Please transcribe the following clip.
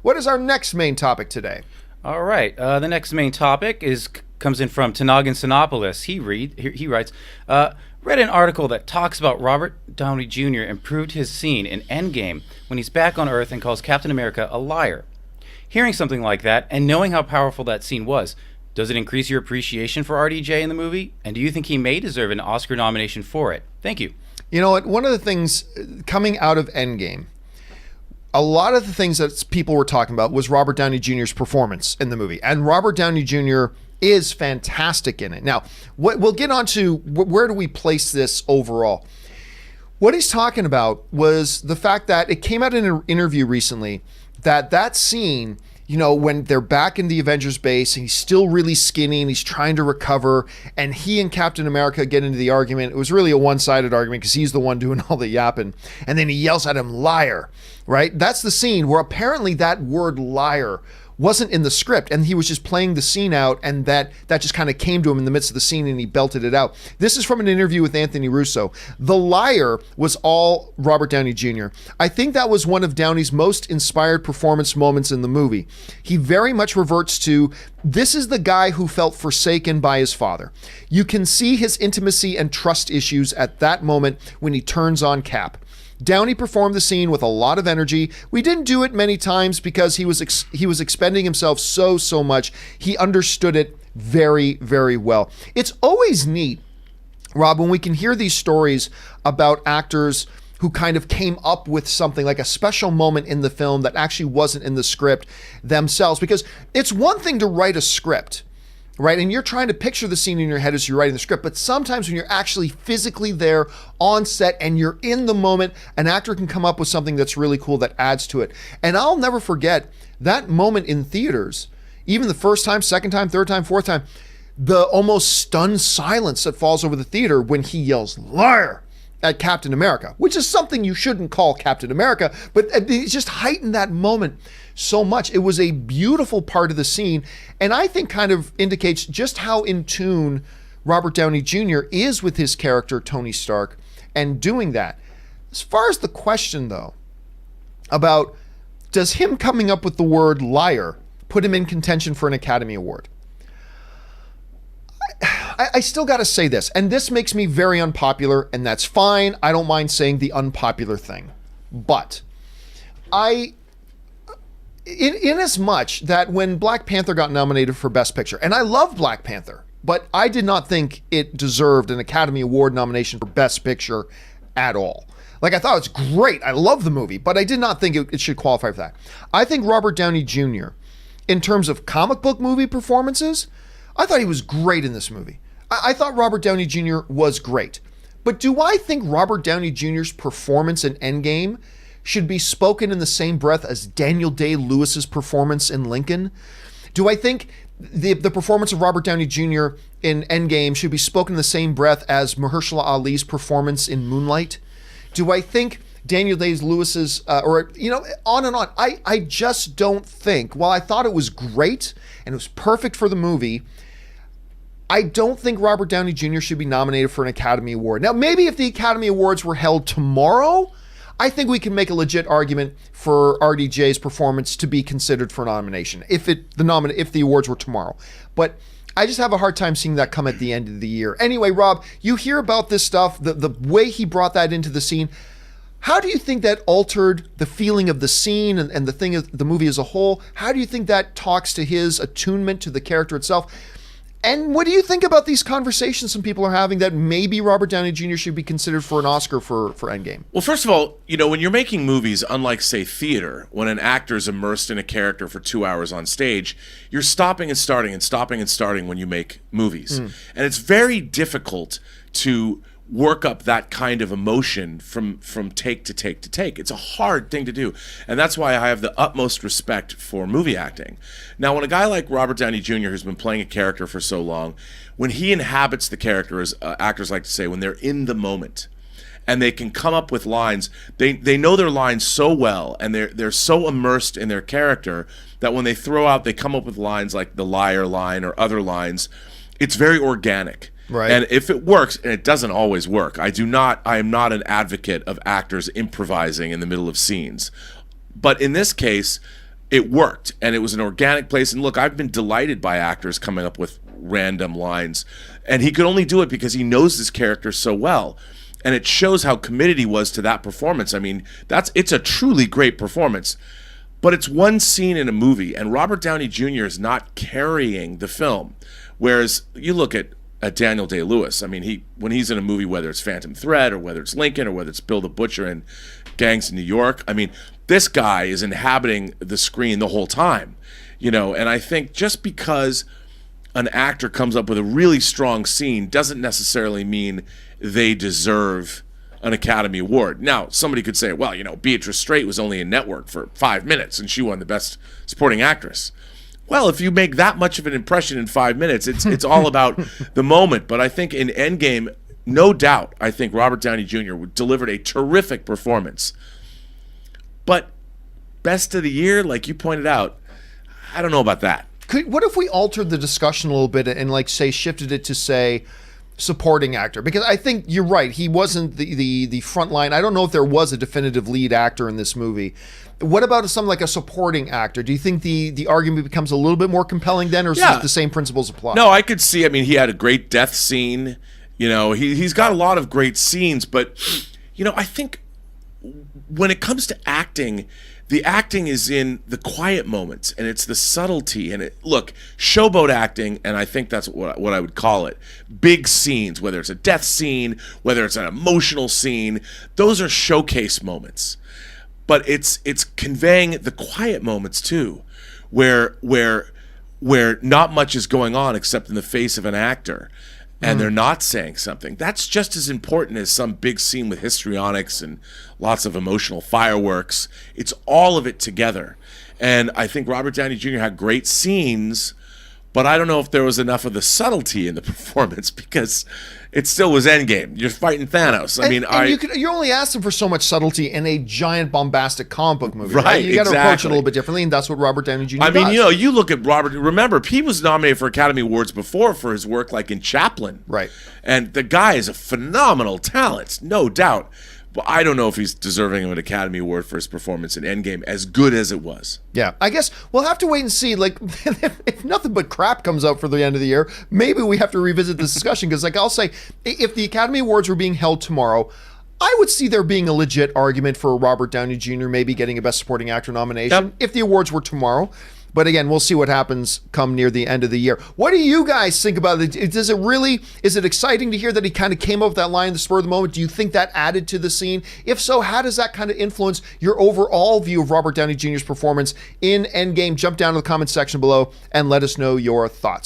What is our next main topic today? All right. The next main topic comes in from Tenagan Sonopolis. He writes, read an article that talks about Robert Downey Jr. improved his scene in Endgame when he's back on Earth and calls Captain America a liar. Hearing something like that and knowing how powerful that scene was, does it increase your appreciation for RDJ in the movie? And do you think he may deserve an Oscar nomination for it? Thank you. You know what? One of the things coming out of Endgame, a lot of the things that people were talking about was Robert Downey Jr.'s performance in the movie. And Robert Downey Jr. is fantastic in it. Now, we'll get on to where do we place this overall. What he's talking about was the fact that it came out in an interview recently that scene, you know, when they're back in the Avengers base and he's still really skinny and he's trying to recover and he and Captain America get into the argument. It was really a one-sided argument because he's the one doing all the yapping. And then he yells at him, liar, right? That's the scene where apparently that word liar wasn't in the script and he was just playing the scene out, and that just kind of came to him in the midst of the scene and he belted it out. This is from an interview with Anthony Russo. The liar was all Robert Downey Jr. I think that was one of Downey's most inspired performance moments in the movie. He very much reverts to, this is the guy who felt forsaken by his father. You can see his intimacy and trust issues at that moment when he turns on Cap. Downey performed the scene with a lot of energy. We didn't do it many times because he was expending himself so much. He understood it very, very well. It's always neat, Rob, when we can hear these stories about actors who kind of came up with something like a special moment in the film that actually wasn't in the script themselves. Because it's one thing to write a script, right? And you're trying to picture the scene in your head as you're writing the script. But sometimes when you're actually physically there on set and you're in the moment, an actor can come up with something that's really cool that adds to it. And I'll never forget that moment in theaters, even the first time, second time, third time, fourth time, the almost stunned silence that falls over the theater when he yells, liar, at Captain America, which is something you shouldn't call Captain America, but it just heightened that moment so much. It was a beautiful part of the scene, and I think kind of indicates just how in tune Robert Downey Jr. is with his character, Tony Stark, and doing that. As far as the question, though, about does him coming up with the word liar put him in contention for an Academy Award? I still got to say this, and this makes me very unpopular, and that's fine. I don't mind saying the unpopular thing. But in as much that when Black Panther got nominated for Best Picture, and I love Black Panther, but I did not think it deserved an Academy Award nomination for Best Picture at all. Like, I thought it was great. I love the movie, but I did not think it should qualify for that. I think Robert Downey Jr., in terms of comic book movie performances, I thought he was great in this movie. I thought Robert Downey Jr. was great. But do I think Robert Downey Jr.'s performance in Endgame should be spoken in the same breath as Daniel Day-Lewis's performance in Lincoln? Do I think the performance of Robert Downey Jr. in Endgame should be spoken in the same breath as Mahershala Ali's performance in Moonlight? Do I think Daniel Day-Lewis's, on and on. I just don't think, while I thought it was great and it was perfect for the movie, I don't think Robert Downey Jr. should be nominated for an Academy Award. Now, maybe if the Academy Awards were held tomorrow, I think we can make a legit argument for RDJ's performance to be considered for nomination if the awards were tomorrow. But I just have a hard time seeing that come at the end of the year. Anyway, Rob, you hear about this stuff, the way he brought that into the scene. How do you think that altered the feeling of the scene and the movie as a whole? How do you think that talks to his attunement to the character itself? And what do you think about these conversations some people are having that maybe Robert Downey Jr. should be considered for an Oscar for Endgame? Well, first of all, when you're making movies, unlike, say, theater, when an actor is immersed in a character for 2 hours on stage, you're stopping and starting and stopping and starting when you make movies. And it's very difficult to work up that kind of emotion from take to take to take. It's a hard thing to do. And that's why I have the utmost respect for movie acting. Now, when a guy like Robert Downey Jr., who's been playing a character for so long, when he inhabits the character, as actors like to say, when they're in the moment, and they can come up with lines, they know their lines so well, and they're so immersed in their character that when they come up with lines like the liar line or other lines, it's very organic. Right. And if it works, and it doesn't always work, I am not an advocate of actors improvising in the middle of scenes. But in this case, it worked, and it was an organic place. And look, I've been delighted by actors coming up with random lines, and he could only do it because he knows this character so well. And it shows how committed he was to that performance. I mean, it's a truly great performance. But it's one scene in a movie, and Robert Downey Jr. is not carrying the film. Whereas you look at Daniel Day-Lewis. I mean, when he's in a movie, whether it's Phantom Thread or whether it's Lincoln or whether it's Bill the Butcher in Gangs in New York, I mean, this guy is inhabiting the screen the whole time, you know. And I think just because an actor comes up with a really strong scene doesn't necessarily mean they deserve an Academy Award. Now, somebody could say, well, you know, Beatrice Straight was only in Network for 5 minutes and she won the Best Supporting Actress. Well, if you make that much of an impression in 5 minutes, it's all about the moment. But I think in Endgame, no doubt, I think Robert Downey Jr. delivered a terrific performance. But Best of the Year, like you pointed out, I don't know about that. What if we altered the discussion a little bit and, like, say, shifted it to, say, supporting actor? Because I think you're right. He wasn't the front line. I don't know if there was a definitive lead actor in this movie. What about something like a supporting actor? Do you think the argument becomes a little bit more compelling then, or is the same principles apply? No, I could see. I mean, he had a great death scene. You know, he's got a lot of great scenes. But, you know, I think when it comes to acting, the acting is in the quiet moments, and it's the subtlety. And look, showboat acting, and I think that's what I would call it. Big scenes, whether it's a death scene, whether it's an emotional scene, those are showcase moments. But it's conveying the quiet moments too, where not much is going on except in the face of an actor, and they're not saying something. That's just as important as some big scene with histrionics and lots of emotional fireworks. It's all of it together. And I think Robert Downey Jr. had great scenes, but I don't know if there was enough of the subtlety in the performance because it still was Endgame. You're fighting Thanos. You're only asking for so much subtlety in a giant bombastic comic book movie. Right, You got to approach it a little bit differently, and that's what Robert Downey Jr. does. I mean, you know, you look at Robert. Remember, he was nominated for Academy Awards before for his work, like in Chaplin. Right. And the guy is a phenomenal talent, no doubt. But I don't know if he's deserving of an Academy Award for his performance in Endgame, as good as it was. Yeah, I guess we'll have to wait and see. Like, if nothing but crap comes out for the end of the year, maybe we have to revisit this discussion. Because, like, I'll say, if the Academy Awards were being held tomorrow, I would see there being a legit argument for Robert Downey Jr. maybe getting a Best Supporting Actor nomination if the awards were tomorrow. But again, we'll see what happens come near the end of the year. What do you guys think about it? Is it exciting to hear that he kind of came up with that line at the spur of the moment? Do you think that added to the scene? If so, how does that kind of influence your overall view of Robert Downey Jr.'s performance in Endgame? Jump down to the comment section below and let us know your thoughts.